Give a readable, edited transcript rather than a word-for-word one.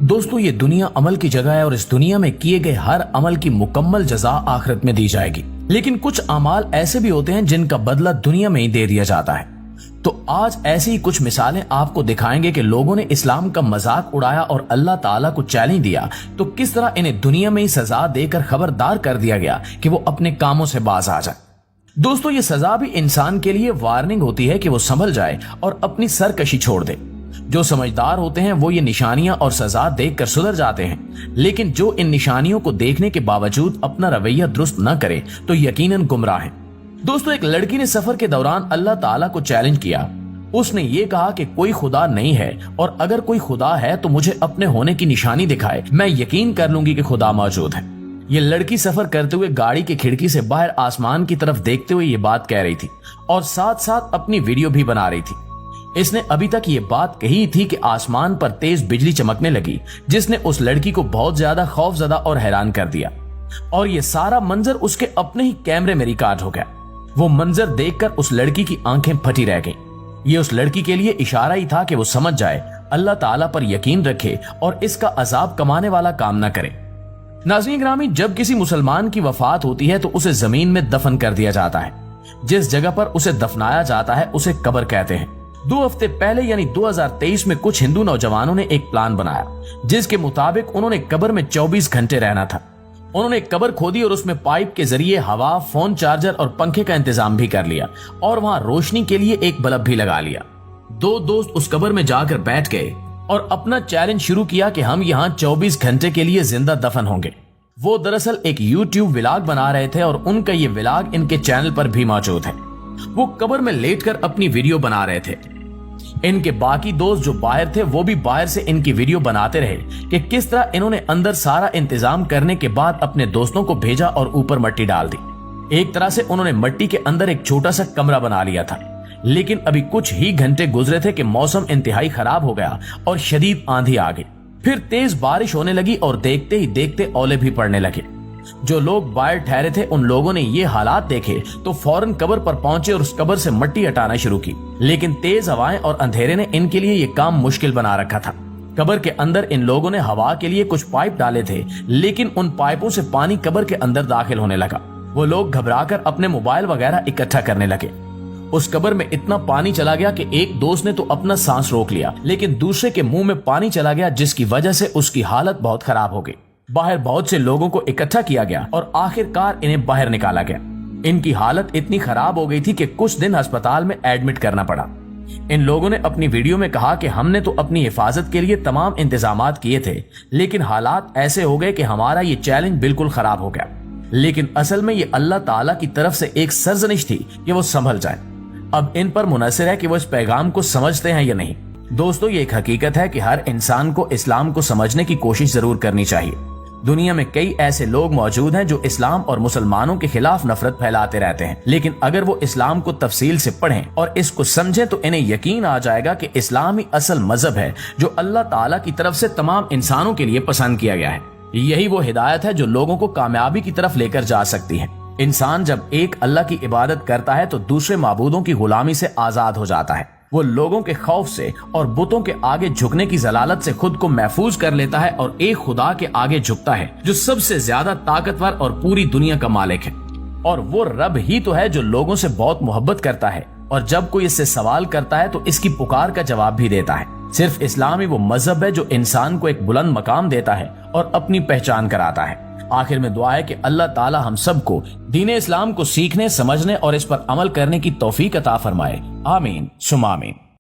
दोस्तों ये दुनिया अमल की जगह है और इस दुनिया में किए गए हर अमल की मुकम्मल जजा आखिरत में दी जाएगी। लेकिन कुछ अमाल ऐसे भी होते हैं जिनका बदला दुनिया में ही दे दिया जाता है। तो आज ऐसी ही कुछ मिसालें आपको दिखाएंगे कि लोगों ने इस्लाम का मजाक उड़ाया और अल्लाह ताला को चैलेंज दिया, तो किस तरह इन्हें दुनिया में ही सजा देकर खबरदार कर दिया गया कि वो अपने कामों से बाज आ जाए। दोस्तों ये सजा भी इंसान के लिए वार्निंग होती है कि वो संभल जाए और अपनी सरकशी छोड़ दे। जो समझदार होते हैं वो ये निशानियां और सजा देखकर सुधर जाते हैं, लेकिन जो इन निशानियों को देखने के बावजूद अपना रवैया दुरुस्त न करे तो यकीनन गुमराह है। दोस्तों एक लड़की ने सफर के दौरान अल्लाह ताला को चैलेंज किया। उसने ये कहा कि कोई खुदा नहीं है और अगर कोई खुदा है तो मुझे अपने होने की निशानी दिखाए, मैं यकीन कर लूंगी कि खुदा मौजूद है। ये लड़की सफर करते हुए गाड़ी की खिड़की से बाहर आसमान की तरफ देखते हुए ये बात कह रही थी और साथ साथ अपनी वीडियो भी बना रही थी। इसने अभी तक ये बात कही थी कि आसमान पर तेज बिजली चमकने लगी, जिसने उस लड़की को बहुत ज्यादा खौफजदा और हैरान कर दिया। और ये सारा मंजर उसके अपने ही कैमरे में रिकॉर्ड हो गया। वो मंजर देखकर उस लड़की की आंखें फटी रह गईं। ये उस लड़की के लिए इशारा ही था कि वो समझ जाए, अल्लाह ताला पर यकीन रखे और इसका अजाब कमाने वाला काम न करे। नाज़रीन ग्रामी, जब किसी मुसलमान की वफात होती है तो उसे जमीन में दफन कर दिया जाता है। जिस जगह पर उसे दफनाया जाता है उसे कब्र कहते हैं। 2 हफ्ते पहले यानी 2023 में कुछ हिंदू नौजवानों ने एक प्लान बनाया, जिसके मुताबिक उन्होंने कब्र में 24 घंटे रहना था। उन्होंने कब्र खोदी और उसमें पाइप के जरिए हवा, फोन चार्जर और पंखे का इंतजाम भी कर लिया और वहां रोशनी के लिए एक बल्ब भी लगा लिया। 2 दोस्त उस कब्र में जाकर बैठ गए और अपना चैलेंज शुरू किया कि हम यहाँ 24 घंटे के लिए जिंदा दफन होंगे। वो दरअसल एक YouTube व्लॉग बना रहे थे और उनका ये व्लॉग इनके चैनल पर भी मौजूद है। वो कब्र में लेटकर अपनी वीडियो बना रहे थे। इनके बाकी दोस्त जो बाहर थे वो भी बाहर से इनकी वीडियो बनाते रहे कि किस तरह इन्होंने अंदर सारा इंतजाम करने के बाद अपने दोस्तों को भेजा और ऊपर मिट्टी डाल दी। एक तरह से उन्होंने मिट्टी के अंदर एक छोटा सा कमरा बना लिया था। लेकिन अभी कुछ ही घंटे गुजरे थे कि मौसम इंतहाई खराब हो गया और शदीद आंधी आ गई। फिर तेज बारिश होने लगी और देखते ही देखते ओले भी पड़ने लगे। जो लोग बाहर ठहरे थे उन लोगों ने ये हालात देखे तो फौरन कब्र पर पहुंचे और उस कब्र से मिट्टी हटाना शुरू की। लेकिन तेज हवाएं और अंधेरे ने इनके लिए ये काम मुश्किल बना रखा था। कब्र के अंदर इन लोगों ने हवा के लिए कुछ पाइप डाले थे, लेकिन उन पाइपों से पानी कब्र के अंदर दाखिल होने लगा। वो लोग घबराकर अपने मोबाइल वगैरह इकट्ठा करने लगे। उस कब्र में इतना पानी चला गया कि एक दोस्त ने तो अपना सांस रोक लिया, लेकिन दूसरे के मुंह में पानी चला गया, जिसकी वजह से उसकी हालत बहुत खराब हो गई। बाहर बहुत से लोगों को इकट्ठा किया गया और आखिरकार इन्हें बाहर निकाला गया। इनकी हालत इतनी खराब हो गई थी कि कुछ दिन अस्पताल में एडमिट करना पड़ा। इन लोगों ने अपनी वीडियो में कहा कि हमने तो अपनी हिफाजत के लिए तमाम इंतजामात किए थे, लेकिन हालात ऐसे हो गए कि हमारा ये चैलेंज बिल्कुल खराब हो गया। लेकिन असल में ये अल्लाह ताला की तरफ से एक सरजनिश थी कि वो संभल जाए। अब इन पर मुनहसर है कि वो इस पैगाम को समझते हैं या नहीं। दोस्तों ये एक हकीकत है कि हर इंसान को इस्लाम को समझने की कोशिश जरूर करनी चाहिए। दुनिया में कई ऐसे लोग मौजूद हैं जो इस्लाम और मुसलमानों के खिलाफ नफरत फैलाते रहते हैं, लेकिन अगर वो इस्लाम को तफसील से पढ़ें और इसको समझें तो इन्हें यकीन आ जाएगा कि इस्लाम ही असल मजहब है जो अल्लाह ताला की तरफ से तमाम इंसानों के लिए पसंद किया गया है। यही वो हिदायत है जो लोगों को कामयाबी की तरफ लेकर जा सकती है। इंसान जब एक अल्लाह की इबादत करता है तो दूसरे माबूदों की गुलामी से आजाद हो जाता है। वो लोगों के खौफ से और बुतों के आगे झुकने की जलालत से खुद को महफूज कर लेता है और एक खुदा के आगे झुकता है जो सबसे ज्यादा ताकतवर और पूरी दुनिया का मालिक है। और वो रब ही तो है जो लोगों से बहुत मोहब्बत करता है और जब कोई इससे सवाल करता है तो इसकी पुकार का जवाब भी देता है। सिर्फ इस्लाम ही वो मजहब है जो इंसान को एक बुलंद मकाम देता है और अपनी पहचान कराता है। आखिर में दुआ है कि अल्लाह ताला हम सबको दीन इस्लाम को सीखने, समझने और इस पर अमल करने की तौफीक अता फरमाए। आमीन सुमा आमीन।